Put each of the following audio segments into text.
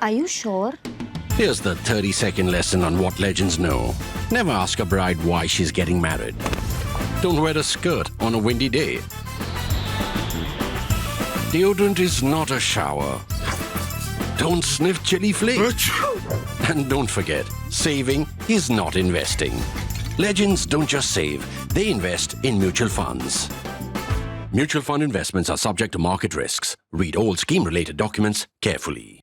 Are you sure? Here's the 30-second lesson on what legends know. Never ask a bride why she's getting married. Don't wear a skirt on a windy day. Deodorant is not a shower. Don't sniff chili flakes. And don't forget, saving is not investing. Legends don't just save, they invest in mutual funds. Mutual fund investments are subject to market risks. Read all scheme-related documents carefully.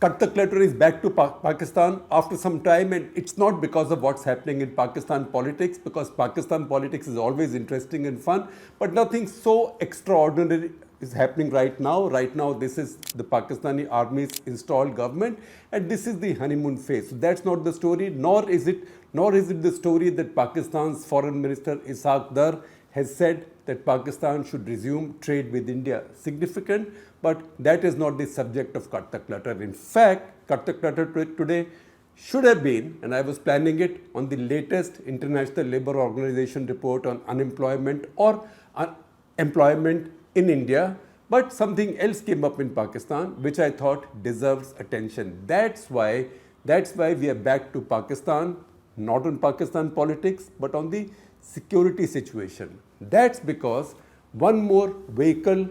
Cut the Clutter is back to Pakistan after some time, and it's not because of what's happening in Pakistan politics, because Pakistan politics is always interesting and fun, but nothing so extraordinary is happening right now. Right now, this is the Pakistani army's installed government, and this is the honeymoon phase. So that's not the story, nor is it the story that Pakistan's Foreign Minister Ishaq Dar has said that Pakistan should resume trade with India. Significant, but that is not the subject of Cut the Clutter. In fact, Cut the Clutter today should have been, and I was planning it, on the latest International Labour Organization report on unemployment or employment in India, but something else came up in Pakistan which I thought deserves attention. That's why we are back to Pakistan, not on Pakistan politics, but on the security situation. That's because one more vehicle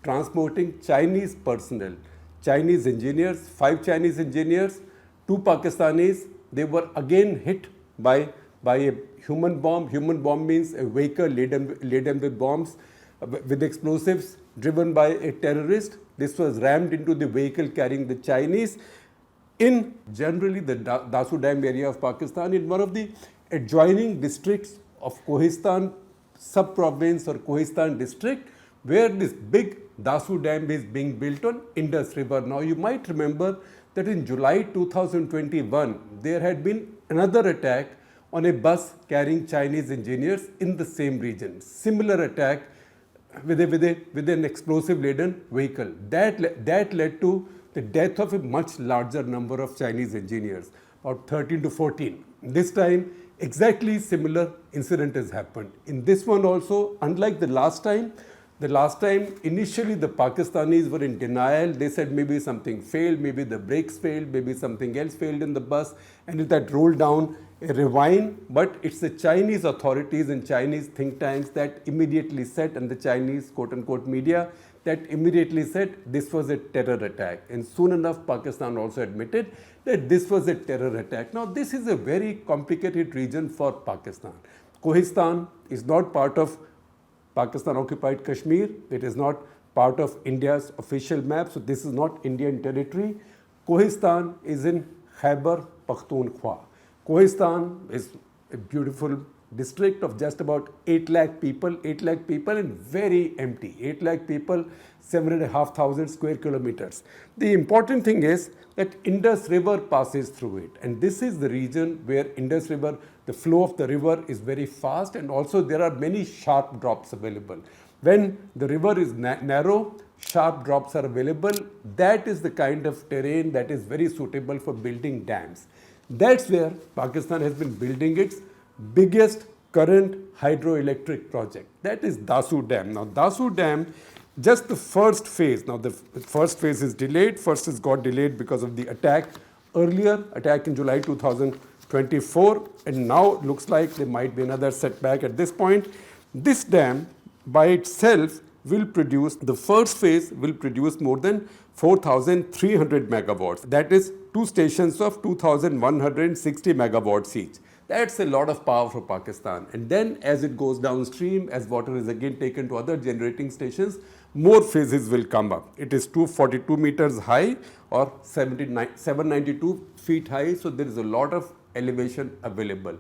transporting Chinese personnel, Chinese engineers, 5 Chinese engineers, 2 Pakistanis, they were again hit by a human bomb. Human bomb means a vehicle laden with bombs, with explosives, driven by a terrorist. This was rammed into the vehicle carrying the Chinese in generally the Dasu Dam area of Pakistan, in one of the adjoining districts of Kohistan sub-province or Kohistan district, where this big Dasu Dam is being built on Indus River. Now, you might remember that in July 2021, there had been another attack on a bus carrying Chinese engineers in the same region. Similar attack with an explosive-laden vehicle. That led to the death of a much larger number of Chinese engineers, about 13 to 14. This time, exactly similar incident has happened. In this one also, unlike the last time, initially the Pakistanis were in denial. They said maybe something failed, maybe the brakes failed, maybe something else failed in the bus, and that rolled down a ravine. But it's the Chinese authorities and Chinese think tanks that immediately said, and the Chinese quote-unquote media, that immediately said this was a terror attack. And soon enough, Pakistan also admitted that this was a terror attack. Now, this is a very complicated region for Pakistan. Kohistan is not part of Pakistan-occupied Kashmir. It is not part of India's official map, so this is not Indian territory. Kohistan is in Khyber Pakhtunkhwa. Kohistan is a beautiful district of just about 8 lakh people and very empty. 8 lakh people, 7,500 square kilometers. The important thing is that Indus River passes through it, and this is the region where Indus River, the flow of the river is very fast, and also there are many sharp drops available. When the river is narrow, sharp drops are available. That is the kind of terrain that is very suitable for building dams. That's where Pakistan has been building its biggest current hydroelectric project. That is Dasu Dam. Now, Dasu Dam, just the first phase. Now, the first phase is delayed. First, it got delayed because of the attack in July 2024. And now looks like there might be another setback at this point. This dam by itself will produce, the first phase will produce more than 4,300 megawatts. That is 2 stations of 2,160 megawatts each. That's a lot of power for Pakistan. And then as it goes downstream, as water is again taken to other generating stations, more phases will come up. It is 242 meters high or 792 feet high, so there is a lot of elevation available.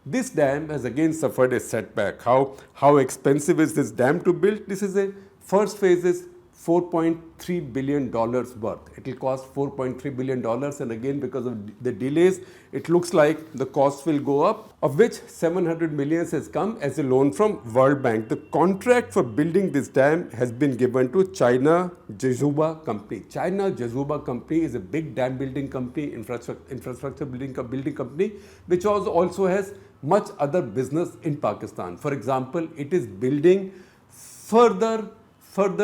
This dam has again suffered a setback. How expensive is this dam to build? This is a first phase is $4.3 billion worth. It will cost $4.3 billion, and again because of the delays, it looks like the cost will go up, of which 700 million has come as a loan from World Bank. The contract for building this dam has been given to China-Pak company. China-Pak company is a big dam building company, infrastructure building company, which also has much other business in Pakistan. For example, it is building further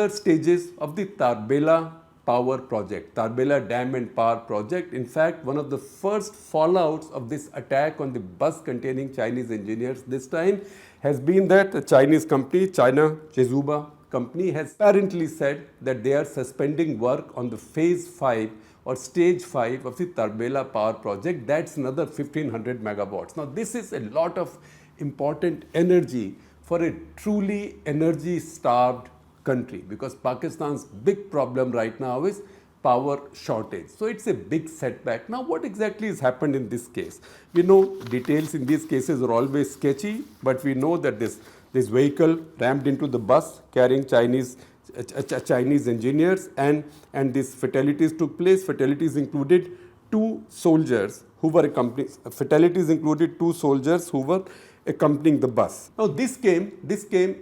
stages of the Tarbela power project, Tarbela Dam and Power Project. In fact, one of the first fallouts of this attack on the bus containing Chinese engineers this time has been that a Chinese company, China Chezuba company, has apparently said that they are suspending work on the phase 5 or stage 5 of the Tarbela power project. That's another 1500 megawatts. Now, this is a lot of important energy for a truly energy-starved country, because Pakistan's big problem right now is power shortage. So it's a big setback. Now, what exactly has happened in this case? We know details in these cases are always sketchy, but we know that this vehicle rammed into the bus carrying Chinese engineers, and these fatalities took place. Fatalities included two soldiers who were accompanying the bus. Now this came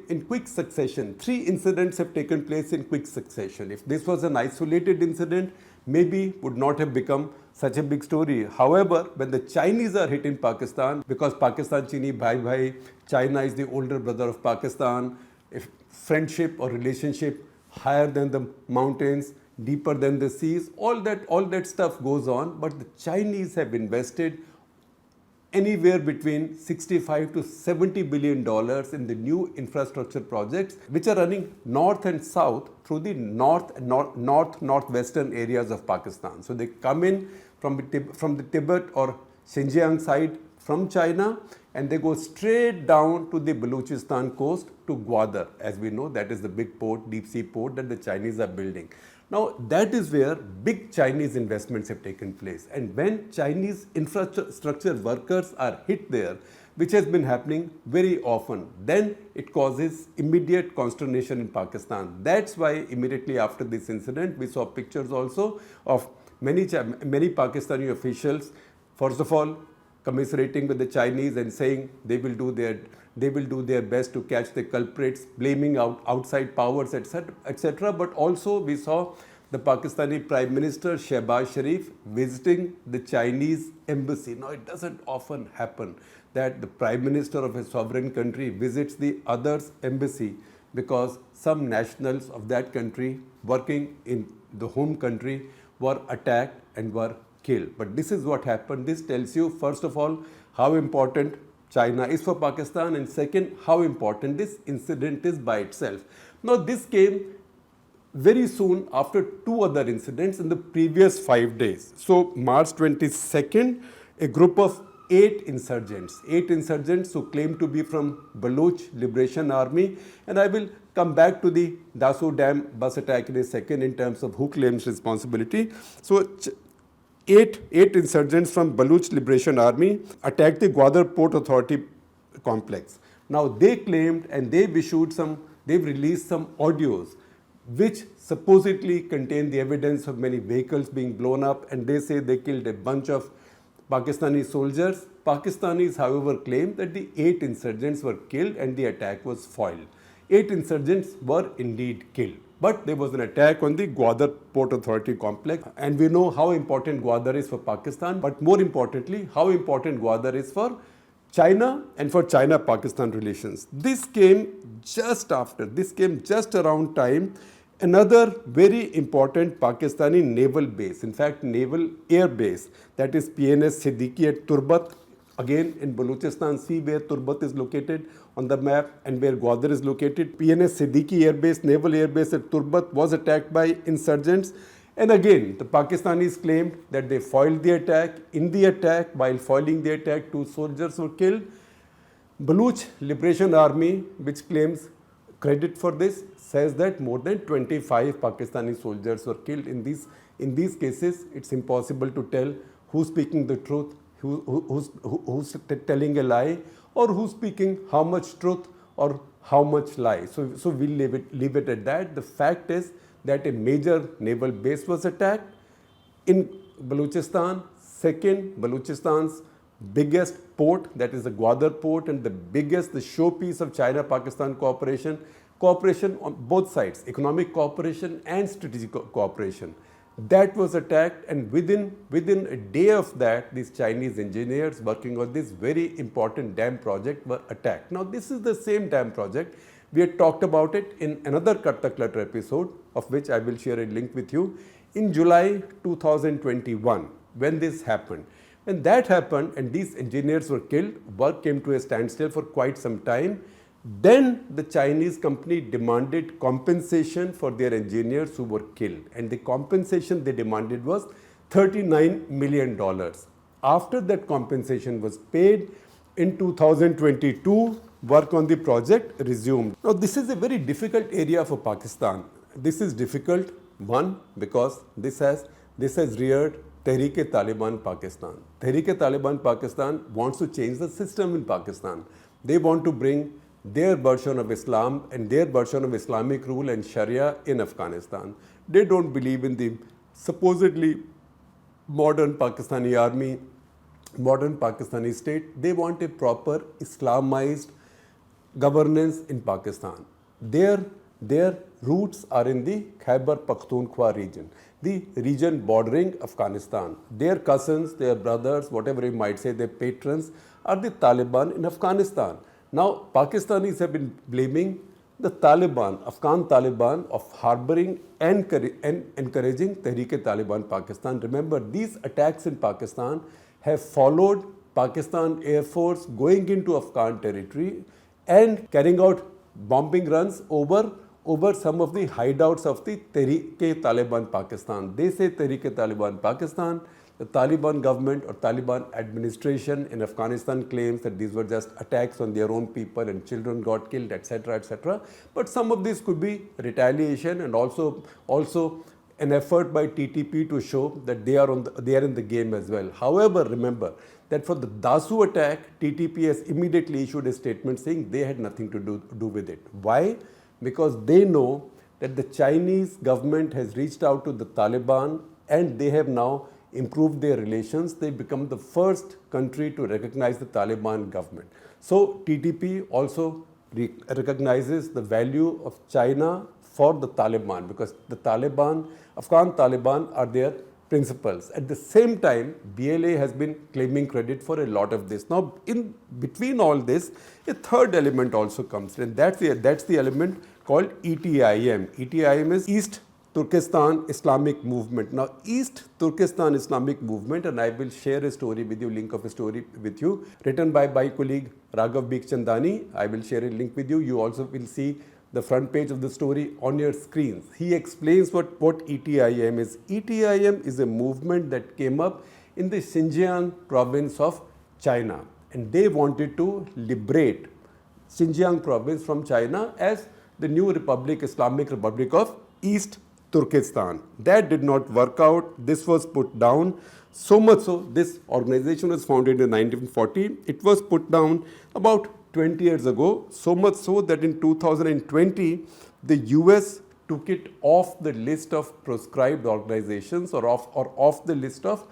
in quick succession. 3 incidents have taken place in quick succession. If this was an isolated incident, maybe would not have become such a big story. However, when the Chinese are hit in Pakistan, because Pakistan Chini bhai bhai, China is the older brother of Pakistan, if friendship or relationship higher than the mountains, deeper than the seas, all that stuff goes on. But the Chinese have invested anywhere between $65 to $70 billion in the new infrastructure projects, which are running north and south through the northwestern areas of Pakistan. So they come in from the Tibet or Xinjiang side from China, and they go straight down to the Balochistan coast to Gwadar. As we know, that is the big port, deep sea port that the Chinese are building. Now, that is where big Chinese investments have taken place. And when Chinese infrastructure workers are hit there, which has been happening very often, then it causes immediate consternation in Pakistan. That's why immediately after this incident, we saw pictures also of many Pakistani officials, first of all, commiserating with the Chinese and saying they will do their best to catch the culprits, blaming outside powers, etc. But also we saw the Pakistani Prime Minister Shehbaz Sharif visiting the Chinese embassy. Now, it doesn't often happen that the Prime Minister of a sovereign country visits the other's embassy, because some nationals of that country working in the home country were attacked and were killed. But this is what happened. This tells you, first of all, how important China is for Pakistan, and second, how important this incident is by itself. Now, this came very soon after 2 other incidents in the previous 5 days. So, March 22nd, a group of 8 insurgents who claim to be from Baloch Liberation Army, and I will come back to the Dasu Dam bus attack in a second in terms of who claims responsibility. So, 8 insurgents from Baloch Liberation Army attacked the Gwadar Port Authority complex. Now, they claimed and they've released some audios which supposedly contain the evidence of many vehicles being blown up, and they say they killed a bunch of Pakistani soldiers. Pakistanis, however, claim that the 8 insurgents were killed and the attack was foiled. 8 insurgents were indeed killed. But there was an attack on the Gwadar Port Authority complex, and we know how important Gwadar is for Pakistan, but more importantly, how important Gwadar is for China and for China-Pakistan relations. This came just around time another very important Pakistani naval base, in fact naval air base, that is PNS Siddiqui at Turbat, again in Balochistan Sea, where Turbat is located on the map and where Gwadar is located. PNS Siddiqui Air Base, naval air base at Turbat, was attacked by insurgents. And again, the Pakistanis claimed that they foiled the attack. In the attack, while foiling the attack, 2 soldiers were killed. Baloch Liberation Army, which claims credit for this, says that more than 25 Pakistani soldiers were killed. In these cases, it's impossible to tell who's speaking the truth, who's telling a lie, or who's speaking how much truth or how much lie. So we'll leave it at that. The fact is that a major naval base was attacked in Balochistan. Second, Balochistan's biggest port, that is the Gwadar port, and the showpiece of China-Pakistan cooperation on both sides, economic cooperation and strategic cooperation. That was attacked, and within a day of that, these Chinese engineers working on this very important dam project were attacked. Now, this is the same dam project. We had talked about it in another Cut The Clutter episode, of which I will share a link with you. in July 2021, when this happened, when that happened and these engineers were killed, work came to a standstill for quite some time. Then the Chinese company demanded compensation for their engineers who were killed, and the compensation they demanded was $39 million. After that compensation was paid, in 2022, work on the project resumed. Now, this is a very difficult area for Pakistan. This is difficult, one, because this has reared Tehreek-e-Taliban Pakistan. Tehreek-e-Taliban Pakistan wants to change the system in Pakistan. They want to bring their version of Islam and their version of Islamic rule and Sharia in Afghanistan. They don't believe in the supposedly modern Pakistani army, modern Pakistani state. They want a proper Islamized governance in Pakistan. Their roots are in the Khyber Pakhtunkhwa region, the region bordering Afghanistan. Their cousins, their brothers, whatever you might say, their patrons are the Taliban in Afghanistan. Now, Pakistanis have been blaming the Taliban, Afghan Taliban, of harboring and encouraging Tehreek-e-Taliban Pakistan. Remember, these attacks in Pakistan have followed Pakistan Air Force going into Afghan territory and carrying out bombing runs over some of the hideouts of the Tehreek-e-Taliban Pakistan. They say Tehreek-e-Taliban Pakistan. The Taliban government or Taliban administration in Afghanistan claims that these were just attacks on their own people and children got killed, etc., etc. But some of this could be retaliation and also an effort by TTP to show that they are in the game as well. However, remember that for the Dasu attack, TTP has immediately issued a statement saying they had nothing to do with it. Why? Because they know that the Chinese government has reached out to the Taliban and they have now improved their relations. They become the first country to recognize the Taliban government. So TTP also recognizes the value of China for the Taliban, because the Afghan Taliban are their principals. At the same time, BLA has been claiming credit for a lot of this. Now, in between all this, a third element also comes in. That's the element called ETIM. ETIM is East Turkestan Islamic Movement. Now, East Turkestan Islamic Movement, and I will share a story with you, link of a story with you, written by my colleague Raghav Bikhchandani. I will share a link with you. You also will see the front page of the story on your screens. He explains what ETIM is. ETIM is a movement that came up in the Xinjiang province of China, and they wanted to liberate Xinjiang province from China as the new republic, Islamic Republic of East Turkestan. That did not work out. This was put down. So much so, this organization was founded in 1940. It was put down about 20 years ago. So much so that in 2020, the US took it off the list of proscribed organizations or off the list of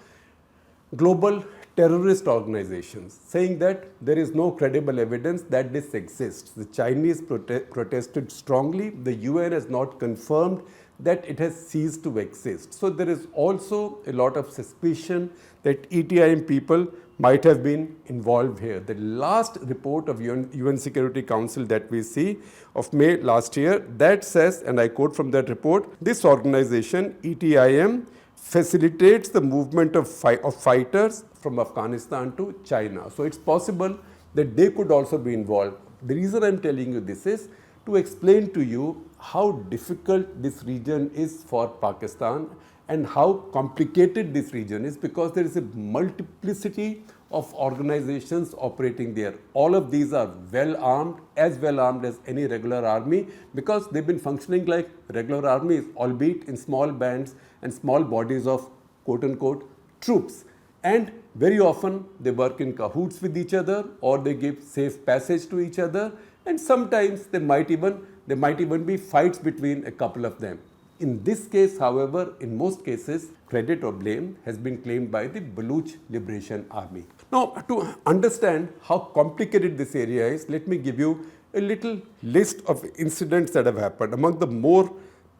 global terrorist organizations, saying that there is no credible evidence that this exists. The Chinese protested strongly. The UN has not confirmed that it has ceased to exist. So there is also a lot of suspicion that ETIM people might have been involved here. The last report of UN Security Council that we see of May last year, that says, and I quote from that report, this organization, ETIM, facilitates the movement of fighters from Afghanistan to China. So it's possible that they could also be involved. The reason I'm telling you this is to explain to you how difficult this region is for Pakistan and how complicated this region is, because there is a multiplicity of organizations operating there. All of these are well armed as any regular army, because they've been functioning like regular armies, albeit in small bands and small bodies of quote-unquote troops. And very often they work in cahoots with each other, or they give safe passage to each other, and sometimes there might even be fights between a couple of them. In this case, however, in most cases, credit or blame has been claimed by the Baluch Liberation Army. Now, to understand how complicated this area is, let me give you a little list of incidents that have happened. Among the more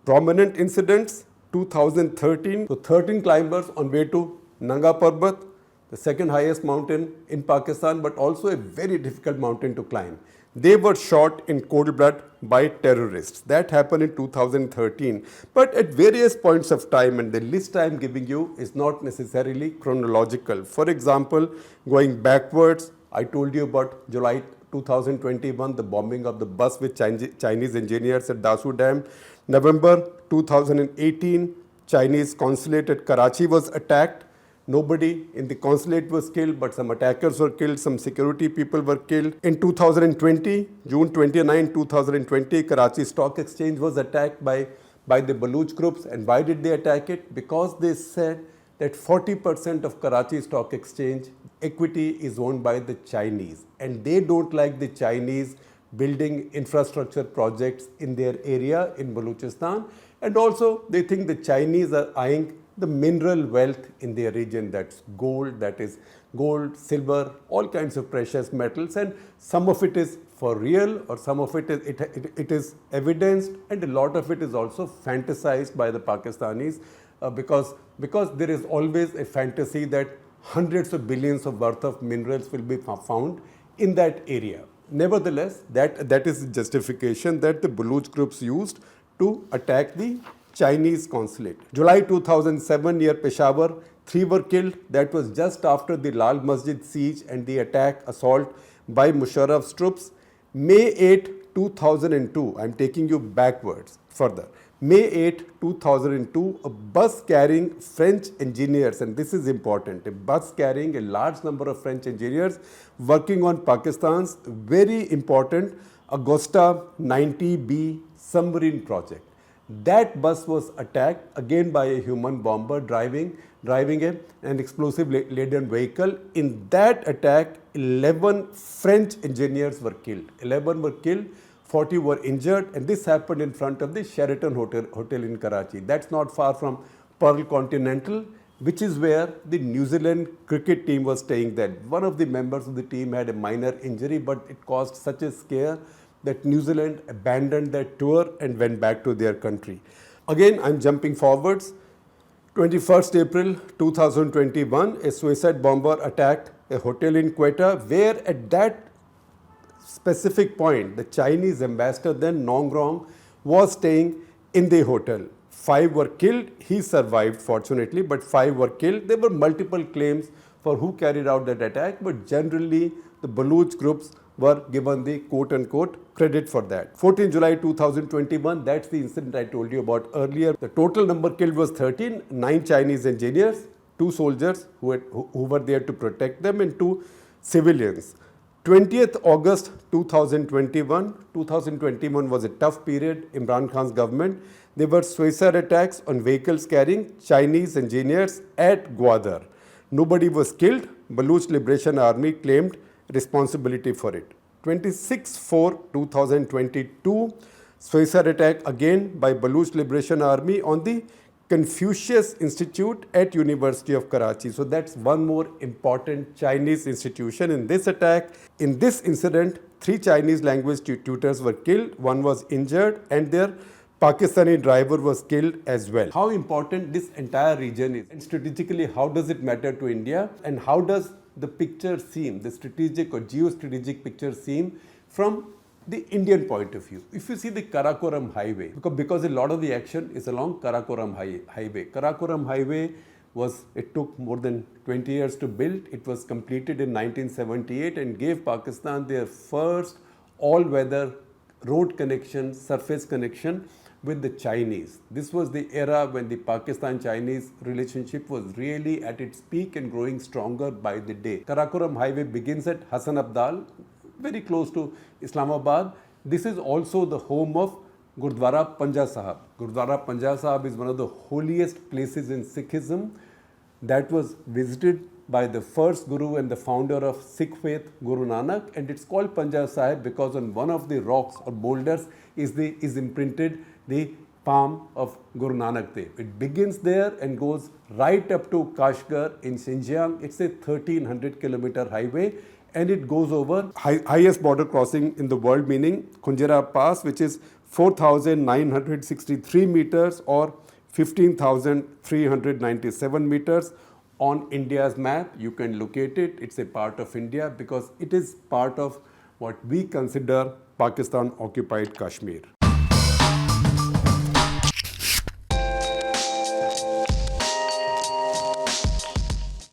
prominent incidents, 2013, so 13 climbers on way to Nanga Parbat, the second highest mountain in Pakistan, but also a very difficult mountain to climb. They were shot in cold blood by terrorists. That happened in 2013. But at various points of time, and the list I'm giving you is not necessarily chronological. For example, going backwards, I told you about July 2021, the bombing of the bus with Chinese engineers at Dasu Dam. November 2018, Chinese consulate at Karachi was attacked. Nobody in the consulate was killed, but some attackers were killed, some security people were killed. In 2020, June 29, 2020, Karachi Stock Exchange was attacked by the Baluch groups. And why did they attack it? Because they said that 40% of Karachi Stock Exchange equity is owned by the Chinese. And they don't like the Chinese building infrastructure projects in their area in Balochistan. And also they think the Chinese are eyeing the mineral wealth in their region, that's gold, silver, all kinds of precious metals, and some of it is for real or some of it is evidenced, and a lot of it is also fantasized by the Pakistanis because there is always a fantasy that hundreds of billions of worth of minerals will be found in that area. Nevertheless, that is the justification that the Baluch groups used to attack the Chinese consulate. July 2007 near Peshawar, 3 were killed. That was just after the Lal Masjid siege and the assault by Musharraf's troops. May 8, 2002, I'm taking you backwards further. May 8, 2002, a bus carrying French engineers, and this is important, a bus carrying a large number of French engineers working on Pakistan's very important Augusta 90B submarine project. That bus was attacked again by a human bomber driving an explosive laden vehicle. In that attack, 11 French engineers were killed. 11 were killed, 40 were injured, and this happened in front of the Sheraton Hotel in Karachi. That's not far from Pearl Continental, which is where the New Zealand cricket team was staying then. One of the members of the team had a minor injury, but it caused such a scare that New Zealand abandoned that tour and went back to their country. Again, I'm jumping forwards. 21st April 2021, a suicide bomber attacked a hotel in Quetta, where at that specific point, the Chinese ambassador then, Nong Rong, was staying in the hotel. 5 were killed. He survived, fortunately, but 5 were killed. There were multiple claims for who carried out that attack, but generally the Baluch groups were given the quote-unquote credit for that. 14 July 2021, that's the incident I told you about earlier. The total number killed was 13, 9 Chinese engineers, 2 soldiers who were there to protect them, and 2 civilians. 20th August 2021, 2021 was a tough period. Imran Khan's government, there were suicide attacks on vehicles carrying Chinese engineers at Gwadar. Nobody was killed. Baluch Liberation Army claimed responsibility for it. 26/4/2022, suicide attack again by Baluch Liberation Army on the Confucius Institute at University of Karachi. So that's one more important Chinese institution in this attack. In this incident, 3 Chinese language tutors were killed, 1 was injured, and their Pakistani driver was killed as well. How important this entire region is, and strategically how does it matter to India, and how does the picture seem, the strategic or geostrategic picture seem from the Indian point of view? If you see the Karakoram highway, because a lot of the action is along Karakoram highway. Karakoram highway it took more than 20 years to build. It was completed in 1978 and gave Pakistan their first all-weather road connection, surface connection with the Chinese. This was the era when the Pakistan-Chinese relationship was really at its peak and growing stronger by the day. Karakoram highway begins at Hassan Abdal, very close to Islamabad. This is also the home of Gurdwara Panja Sahib. Gurdwara Panja Sahib is one of the holiest places in Sikhism that was visited by the first Guru and the founder of Sikh faith, Guru Nanak, and it's called Panja Sahib because on one of the rocks or boulders is imprinted the palm of Guru Nanak Dev. It begins there and goes right up to Kashgar in Xinjiang. It's a 1300-kilometer highway, and it goes over highest border crossing in the world, meaning Khunjira Pass, which is 4,963 meters or 15,397 meters. On India's map, you can locate it. It's a part of India because it is part of what we consider Pakistan occupied Kashmir.